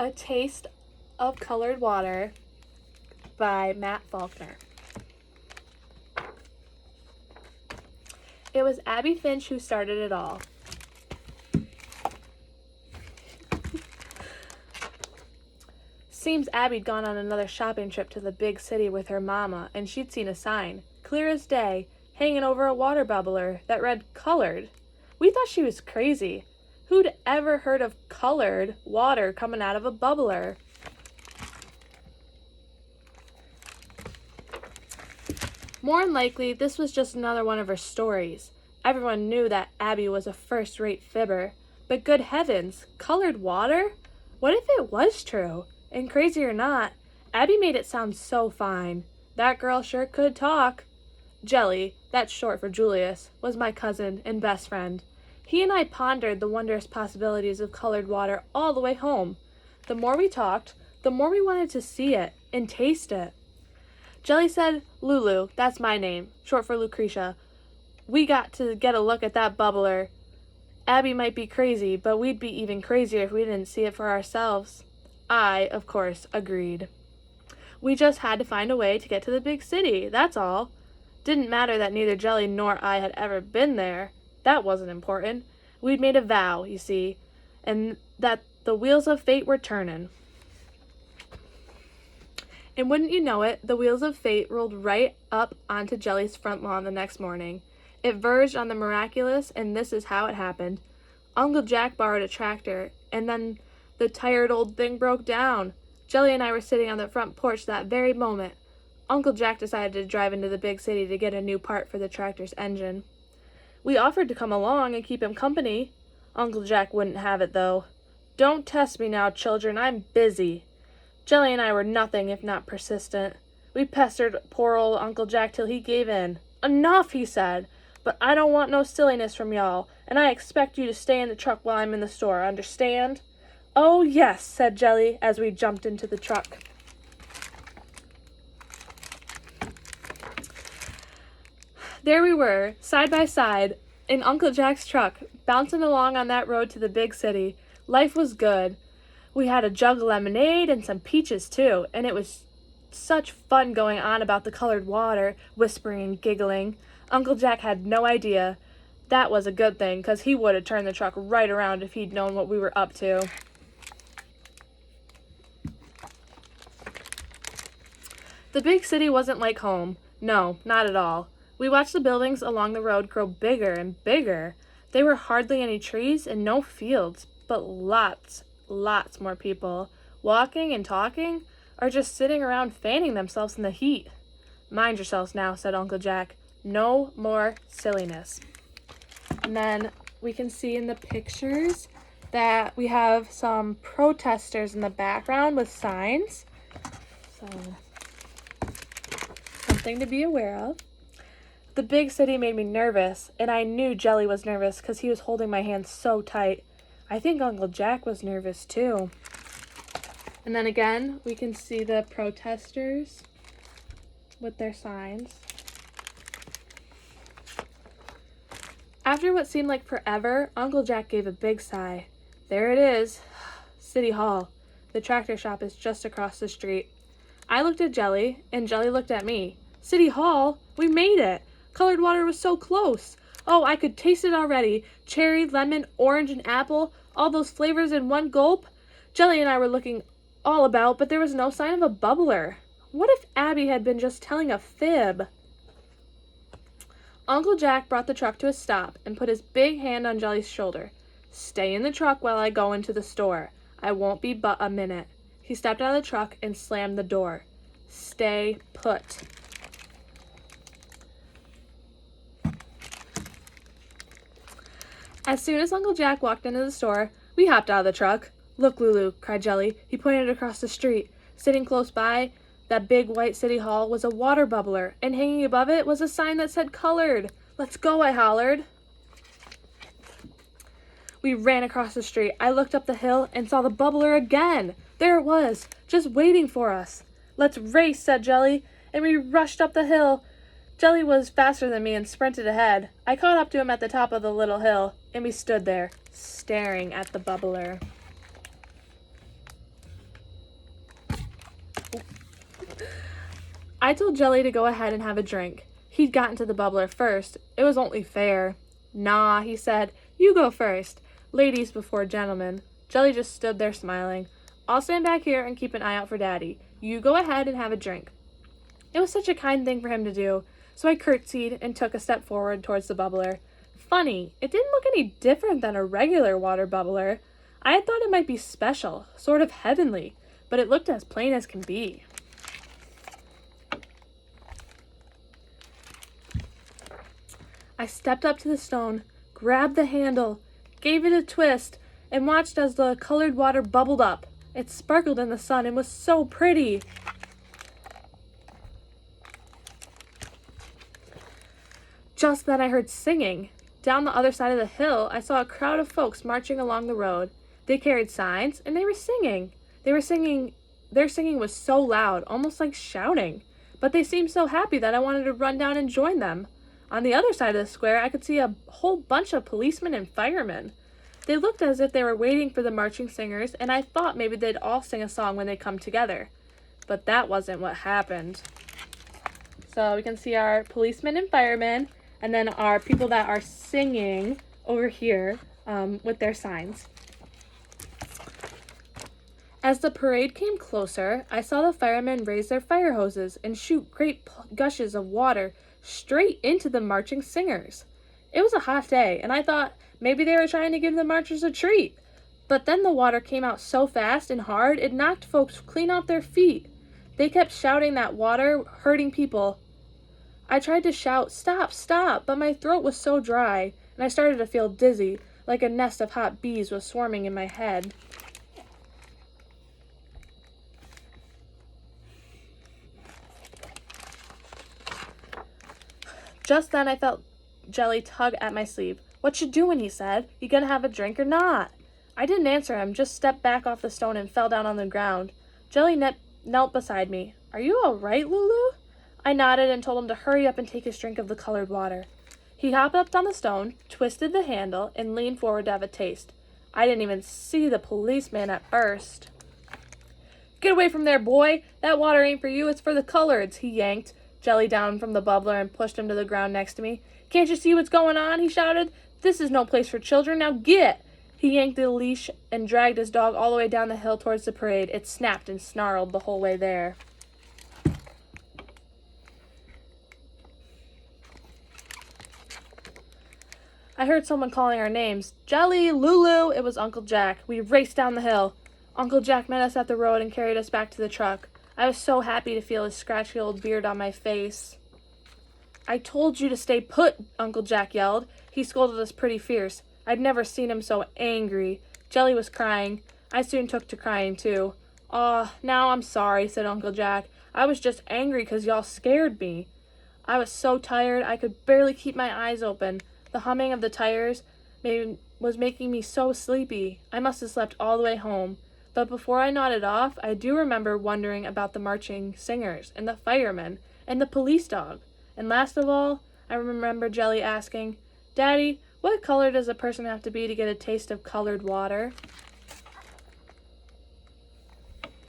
A Taste of Colored Water by Matt Faulkner. It was Abby Finch who started it all. Seems Abby'd gone on another shopping trip to the big city with her mama, and she'd seen a sign, clear as day, hanging over a water bubbler that read colored. We thought she was crazy. Who'd ever heard of colored water coming out of a bubbler? More than likely, this was just another one of her stories. Everyone knew that Abby was a first-rate fibber. But good heavens, colored water? What if it was true? And crazy or not, Abby made it sound so fine. That girl sure could talk. Jelly, that's short for Julius, was my cousin and best friend. He and I pondered the wondrous possibilities of colored water all the way home. The more we talked, the more we wanted to see it and taste it. Jelly said, "Lulu, that's my name, short for Lucretia. We got to get a look at that bubbler. Abby might be crazy, but we'd be even crazier if we didn't see it for ourselves." I, of course, agreed. We just had to find a way to get to the big city, that's all. Didn't matter that neither Jelly nor I had ever been there. That wasn't important. We'd made a vow, you see, and that the wheels of fate were turning. And wouldn't you know it, the wheels of fate rolled right up onto Jelly's front lawn the next morning. It verged on the miraculous, and this is how it happened. Uncle Jack borrowed a tractor, and then the tired old thing broke down. Jelly and I were sitting on the front porch that very moment. Uncle Jack decided to drive into the big city to get a new part for the tractor's engine. We offered to come along and keep him company. Uncle Jack wouldn't have it, though. "Don't test me now, children, I'm busy." Jelly and I were nothing if not persistent. We pestered poor old Uncle Jack till he gave in. "Enough," he said, "but I don't want no silliness from y'all, and I expect you to stay in the truck while I'm in the store, understand?" "Oh, yes," said Jelly as we jumped into the truck. There we were, side by side, in Uncle Jack's truck, bouncing along on that road to the big city. Life was good. We had a jug of lemonade and some peaches, too, and it was such fun going on about the colored water, whispering and giggling. Uncle Jack had no idea. That was a good thing, 'cause he would have turned the truck right around if he'd known what we were up to. The big city wasn't like home. No, not at all. We watched the buildings along the road grow bigger and bigger. There were hardly any trees and no fields, but lots more people, walking and talking, or just sitting around fanning themselves in the heat. "Mind yourselves now," said Uncle Jack. "No more silliness." And then we can see in the pictures that we have some protesters in the background with signs. So, something to be aware of. The big city made me nervous, and I knew Jelly was nervous because he was holding my hand so tight. I think Uncle Jack was nervous too. And then again, we can see the protesters with their signs. After what seemed like forever, Uncle Jack gave a big sigh. There it is, City Hall. The tractor shop is just across the street. I looked at Jelly, and Jelly looked at me. City Hall? We made it! Colored water was so close. Oh, I could taste it already. Cherry, lemon, orange, and apple, all those flavors in one gulp. Jelly and I were looking all about, but there was no sign of a bubbler. What if Abby had been just telling a fib? Uncle Jack brought the truck to a stop and put his big hand on Jelly's shoulder. "Stay in the truck while I go into the store. I won't be but a minute." He stepped out of the truck and slammed the door. "Stay put." As soon as Uncle Jack walked into the store, we hopped out of the truck. "Look, Lulu," cried Jelly. He pointed across the street. Sitting close by that big white city hall was a water bubbler, and hanging above it was a sign that said colored. "Let's go," I hollered. We ran across the street. I looked up the hill and saw the bubbler again. There it was, just waiting for us. "Let's race," said Jelly, and we rushed up the hill. Jelly was faster than me and sprinted ahead. I caught up to him at the top of the little hill, and we stood there, staring at the bubbler. I told Jelly to go ahead and have a drink. He'd gotten to the bubbler first. It was only fair. Nah, he said. You go first. Ladies before gentlemen. Jelly just stood there smiling. I'll stand back here and keep an eye out for Daddy. You go ahead and have a drink. It was such a kind thing for him to do, so I curtsied and took a step forward towards the bubbler. Funny, it didn't look any different than a regular water bubbler. I had thought it might be special, sort of heavenly, but it looked as plain as can be. I stepped up to the stone, grabbed the handle, gave it a twist, and watched as the colored water bubbled up. It sparkled in the sun and was so pretty. Just then I heard singing. Down the other side of the hill, I saw a crowd of folks marching along the road. They carried signs, and they were singing. Their singing was so loud, almost like shouting. But they seemed so happy that I wanted to run down and join them. On the other side of the square, I could see a whole bunch of policemen and firemen. They looked as if they were waiting for the marching singers, and I thought maybe they'd all sing a song when they come together. But that wasn't what happened. So we can see our policemen and firemen, and then our people that are singing over here with their signs. As the parade came closer, I saw the firemen raise their fire hoses and shoot great gushes of water straight into the marching singers. It was a hot day, and I thought maybe they were trying to give the marchers a treat. But then the water came out so fast and hard, it knocked folks clean off their feet. They kept shouting that water hurting people. I tried to shout, "Stop, stop," but my throat was so dry, and I started to feel dizzy, like a nest of hot bees was swarming in my head. Just then I felt Jelly tug at my sleeve. "What you doing?" he said. "You gonna have a drink or not?" I didn't answer him, just stepped back off the stone and fell down on the ground. Jelly knelt beside me. "Are you all right, Lulu?" I nodded and told him to hurry up and take his drink of the colored water. He hopped up on the stone, twisted the handle, and leaned forward to have a taste. I didn't even see the policeman at first. "Get away from there, boy! That water ain't for you, it's for the coloreds," he yanked Jelly down from the bubbler and pushed him to the ground next to me. "Can't you see what's going on?" he shouted. "This is no place for children. Now get!" He yanked the leash and dragged his dog all the way down the hill towards the parade. It snapped and snarled the whole way there. I heard someone calling our names. "Jelly! Lulu!" It was Uncle Jack. We raced down the hill. Uncle Jack met us at the road and carried us back to the truck. I was so happy to feel his scratchy old beard on my face. "I told you to stay put," Uncle Jack yelled. He scolded us pretty fierce. I'd never seen him so angry. Jelly was crying. I soon took to crying too. "Aw, now I'm sorry," said Uncle Jack. "I was just angry 'cause y'all scared me." I was so tired I could barely keep my eyes open. The humming of the tires was making me so sleepy. I must have slept all the way home. But before I nodded off, I do remember wondering about the marching singers, and the firemen, and the police dog. And last of all, I remember Jelly asking, "Daddy, what color does a person have to be to get a taste of colored water?"